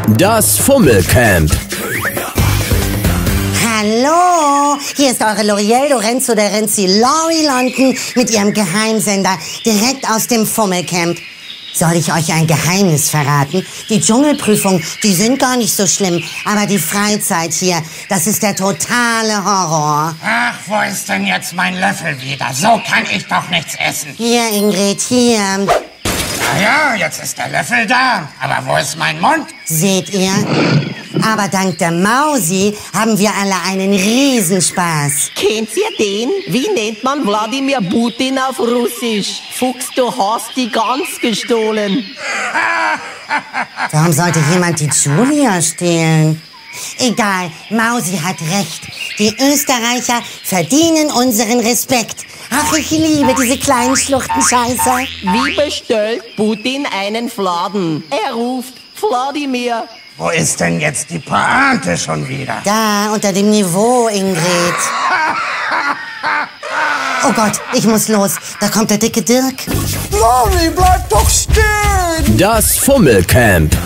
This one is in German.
Das Fummelcamp. Hallo, hier ist eure L'Oreal Lorenzo de Renzi Lori London mit ihrem Geheimsender direkt aus dem Fummelcamp. Soll ich euch ein Geheimnis verraten? Die Dschungelprüfung, die sind gar nicht so schlimm, aber die Freizeit hier, das ist der totale Horror. Ach, wo ist denn jetzt mein Löffel wieder? So kann ich doch nichts essen. Hier, Ingrid, hier. Ja, jetzt ist der Löffel da. Aber wo ist mein Mund? Seht ihr? Aber dank der Mausi haben wir alle einen Riesenspaß. Kennt ihr den? Wie nennt man Wladimir Putin auf Russisch? Fuchs, du hast die Gans gestohlen. Warum sollte jemand die Julia stehlen? Egal, Mausi hat recht. Die Österreicher verdienen unseren Respekt. Ach, ich liebe diese kleinen Schluchtenscheißer. Wie bestellt Putin einen Fladen? Er ruft Wladimir. Wo ist denn jetzt die Pointe schon wieder? Da, unter dem Niveau, Ingrid. Oh Gott, ich muss los. Da kommt der dicke Dirk. Lori, bleib doch stehen! Das Fummelcamp.